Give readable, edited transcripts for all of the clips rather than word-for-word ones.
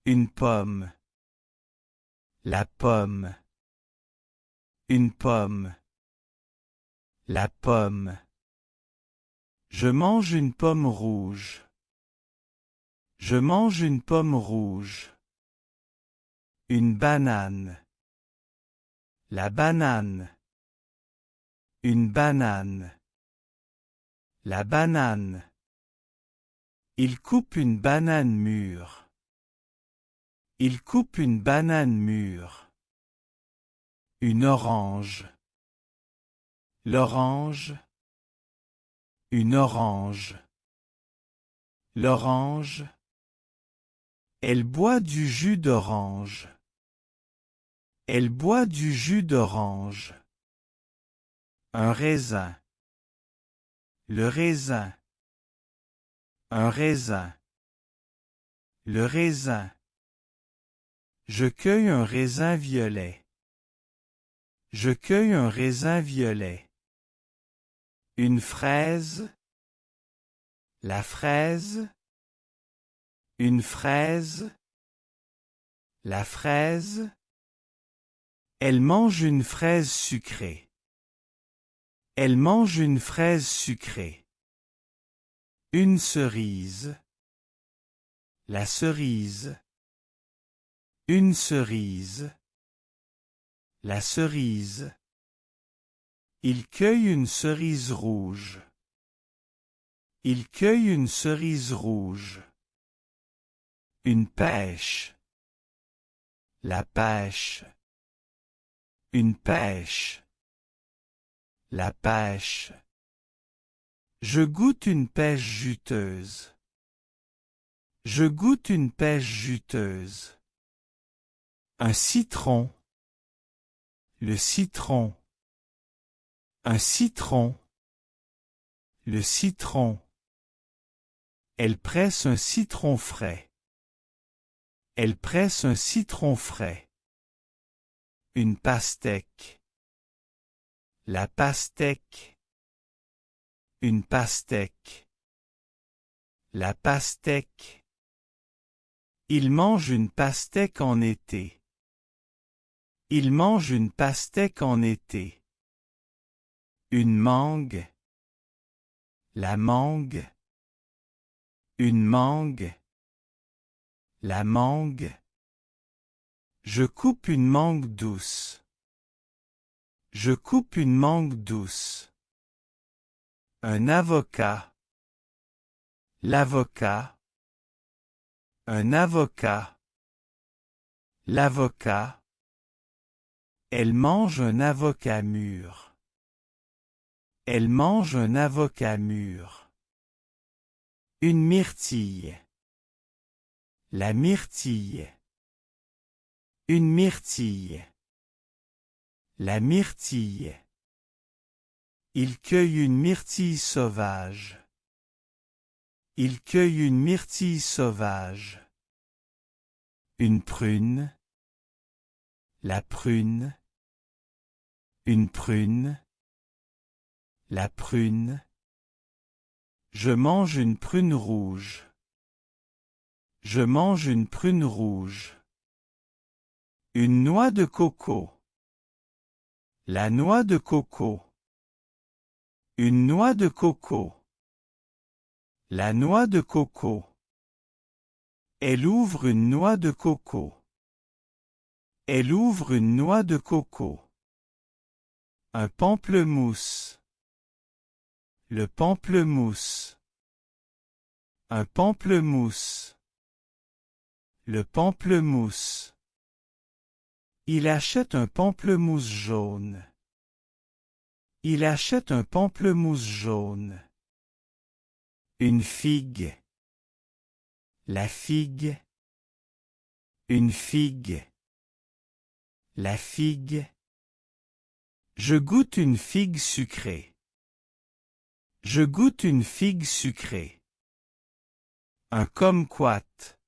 Une pomme. La pomme. Une pomme. La pomme. Je mange une pomme rouge. Je mange une pomme rouge. Une banane. La banane. Une banane. La banane. Il coupe une banane mûre. Il coupe une banane mûre. Une orange. L'orange. Une orange. L'orange. Elle boit du jus d'orange. Elle boit du jus d'orange. Un raisin. Le raisin. Un raisin. Le raisin. Je cueille un raisin violet. Je cueille un raisin violet. Une fraise. La fraise. Une fraise. La fraise. Elle mange une fraise sucrée. Elle mange une fraise sucrée. Une cerise. La cerise. Une cerise. La cerise. Il cueille une cerise rouge. Il cueille une cerise rouge. Une pêche. La pêche. Une pêche. La pêche. Je goûte une pêche juteuse. Je goûte une pêche juteuse. Un citron. Le citron. Un citron. Le citron. Elle presse un citron frais. Elle presse un citron frais. Une pastèque. La pastèque. Une pastèque. La pastèque. Il mange une pastèque en été. Il mange une pastèque en été. Une mangue. La mangue. Une mangue. La mangue. Je coupe une mangue douce. Je coupe une mangue douce. Un avocat. L'avocat. Un avocat. L'avocat. Elle mange un avocat mûr. Elle mange un avocat mûr. Une myrtille. La myrtille. Une myrtille. La myrtille. Il cueille une myrtille sauvage. Il cueille une myrtille sauvage. Une prune. La prune. Une prune. La prune. Je mange une prune rouge. Je mange une prune rouge. Une noix de coco. La noix de coco. Une noix de coco. La noix de coco. Elle ouvre une noix de coco. Elle ouvre une noix de coco. Un pamplemousse. Le pamplemousse. Un pamplemousse. Le pamplemousse. Il achète un pamplemousse jaune. Il achète un pamplemousse jaune. Une figue. La figue. Une figue. La figue. Je goûte une figue sucrée. Je goûte une figue sucrée. Un kumquat.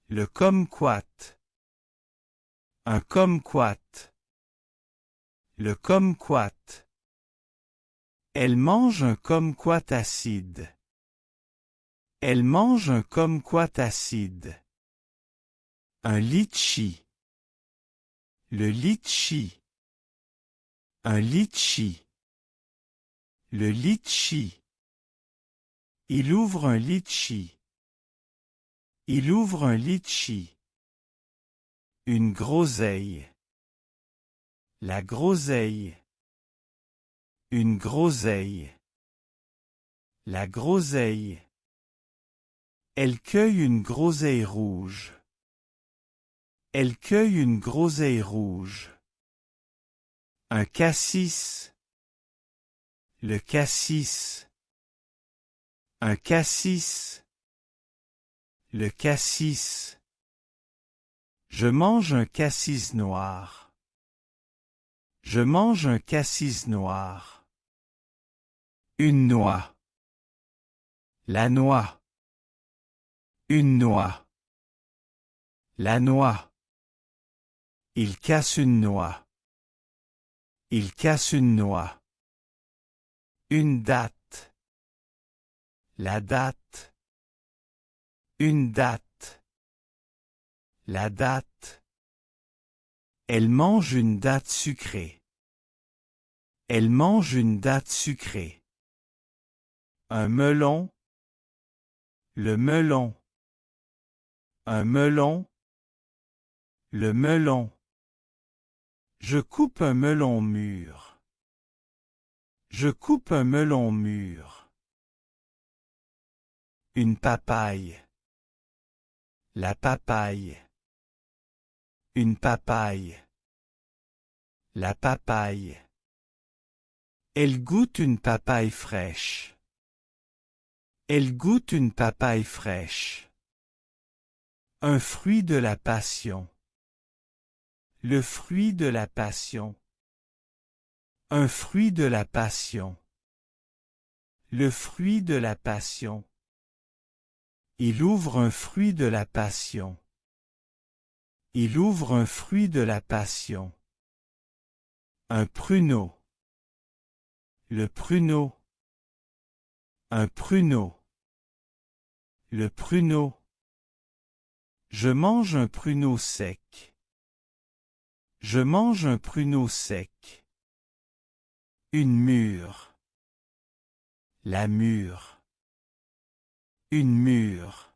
Le kumquat. Un kumquat. Le kumquat. Elle mange un kumquat acide. Elle mange un kumquat acide. Un litchi. Le litchi. Un litchi. Le litchi. Il ouvre un litchi. Il ouvre un litchi. Une groseille. La groseille. Une groseille. La groseille. Elle cueille une groseille rouge. Elle cueille une groseille rouge. Un cassis. Le cassis. Un cassis. Le cassis. Je mange un cassis noir. Je mange un cassis noir. Une noix. La noix. Une noix. La noix. Il casse une noix. Il casse une noix. Une date. La date. Une date. La date. Elle mange une date sucrée. Elle mange une date sucrée. Un melon. Le melon. Un melon. Le melon. Je coupe un melon mûr. Je coupe un melon mûr. Une papaye. La papaye. Une papaye. La papaye. Elle goûte une papaye fraîche. Elle goûte une papaye fraîche. Un fruit de la passion. Le fruit de la passion. Un fruit de la passion. Le fruit de la passion. Il ouvre un fruit de la passion. Il ouvre un fruit de la passion. Un pruneau. Le pruneau. Un pruneau. Le pruneau. Je mange un pruneau sec. Je mange un pruneau sec. Une mûre. La mûre. Une mûre.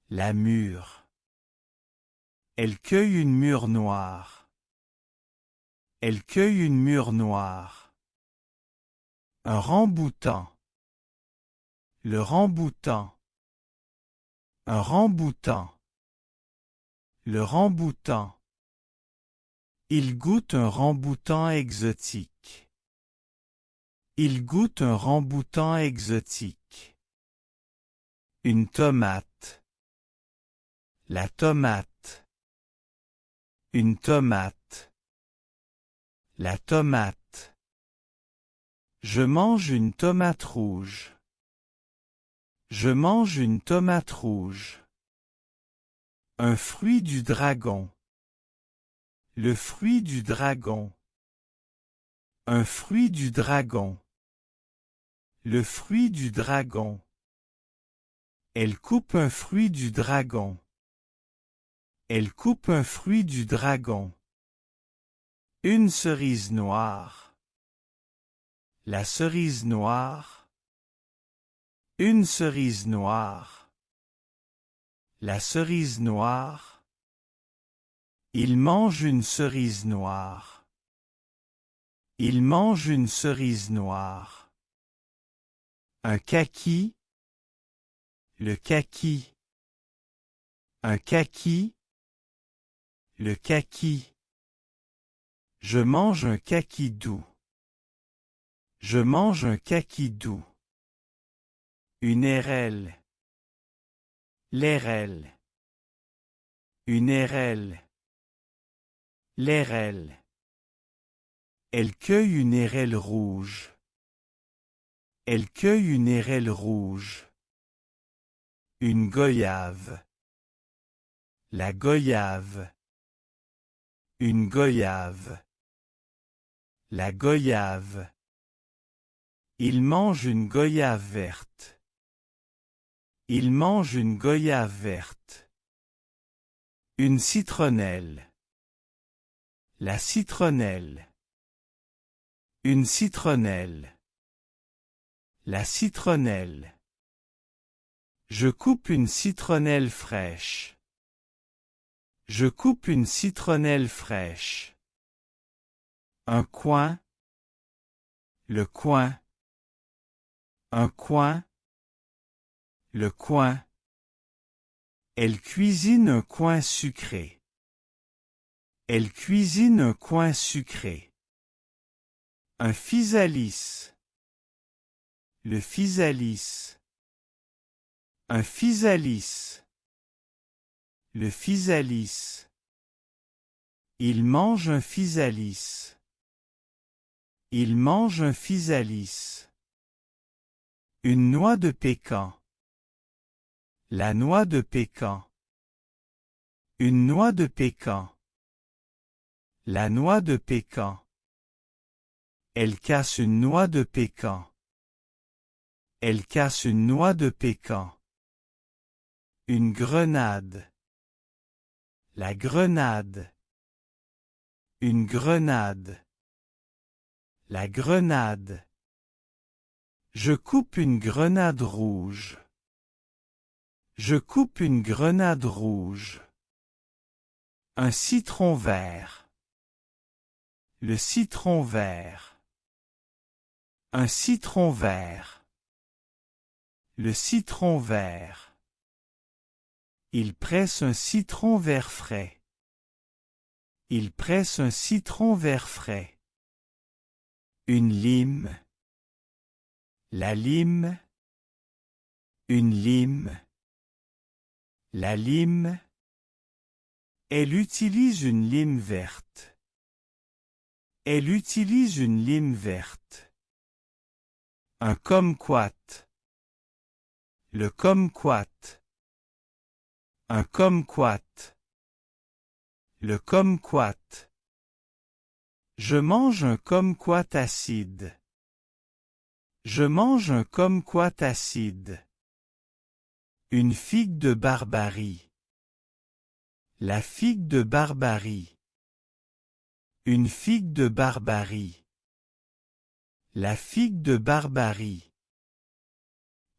La mûre. Elle cueille une mûre noire. Elle cueille une mûre noire. Un ramboutan. Le ramboutan. Un ramboutan. Le ramboutan. Il goûte un ramboutan exotique. Il goûte un ramboutan exotique. Une tomate. La tomate. Une tomate. La tomate. Je mange une tomate rouge. Je mange une tomate rouge. Un fruit du dragon. Le fruit du dragon. Un fruit du dragon. Le fruit du dragon. Elle coupe un fruit du dragon. Elle coupe un fruit du dragon. Une cerise noire. La cerise noire. Une cerise noire. La cerise noire. Il mange une cerise noire. Il mange une cerise noire. Un kaki. Le kaki. Un kaki. Le kaki. Je mange un kaki doux. Je mange un kaki doux. Une érelle. L'érelle. Une érelle. L'érelle. Elle cueille une érelle rouge. Elle cueille une érelle rouge. Une goyave. La goyave. Une goyave. La goyave. Il mange une goyave verte. Il mange une goyave verte. Une citronnelle. La citronnelle. Une citronnelle. La citronnelle. Je coupe une citronnelle fraîche. Je coupe une citronnelle fraîche. Un coin. Le coin. Un coin. Le coin. Elle cuisine un coin sucré. Elle cuisine un coin sucré. Un physalis. Le physalis. Un physalis. Le physalis. Il mange un physalis. Il mange un physalis. Une noix de pécan. La noix de pécan. Une noix de pécan. La noix de pécan. Elle casse une noix de pécan. Elle casse une noix de pécan. Une grenade. La grenade. Une grenade. La grenade. Je coupe une grenade rouge. Je coupe une grenade rouge. Un citron vert. Le citron vert. Un citron vert. Le citron vert. Il presse un citron vert frais. Il presse un citron vert frais. Une lime. La lime. Une lime. La lime. Elle utilise une lime verte. Elle utilise une lime verte. Un kumquat. Le kumquat. Un kumquat. Le kumquat. Je mange un kumquat acide. Je mange un kumquat acide. Une figue de Barbarie. La figue de Barbarie. Une figue de Barbarie. La figue de Barbarie.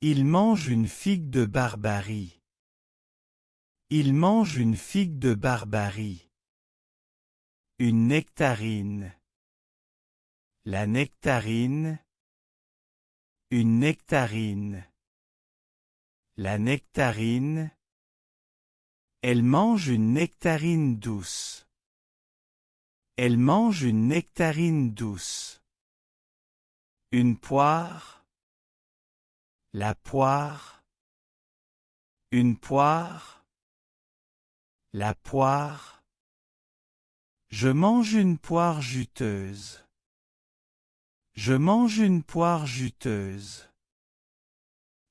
Il mange une figue de Barbarie. Il mange une figue de Barbarie. Une nectarine. La nectarine. Une nectarine. La nectarine. Elle mange une nectarine douce. Elle mange une nectarine douce. Une poire. La poire. Une poire. La poire. Je mange une poire juteuse. Je mange une poire juteuse.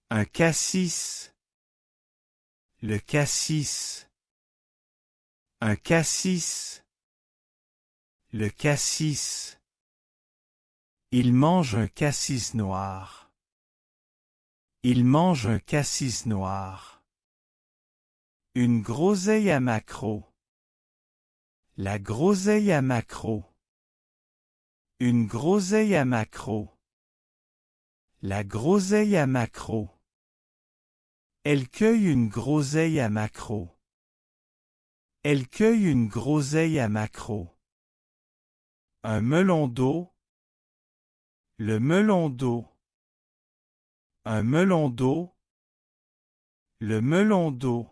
Un cassis. Le cassis. Un cassis. Le cassis. Il mange un cassis noir. Il mange un cassis noir. Une groseille à maquereau. La groseille à maquereau. Une groseille à maquereau. La groseille à maquereau. Elle cueille une groseille à maquereau. Elle cueille une groseille à maquereau. Un melon d'eau. Le melon d'eau. Un melon d'eau. Le melon d'eau.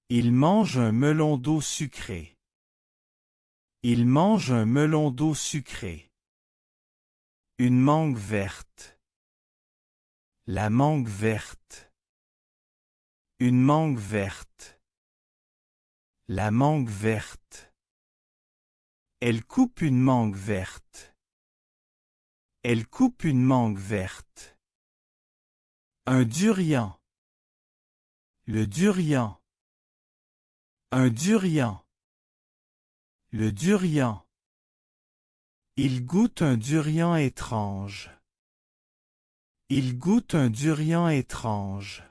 Il mange un melon d'eau sucré. Il mange un melon d'eau sucré. Une mangue verte. La mangue verte. Une mangue verte. La mangue verte. Elle coupe une mangue verte. Elle coupe une mangue verte. Un durian. Le durian. Un durian. Le durian. Il goûte un durian étrange. Il goûte un durian étrange.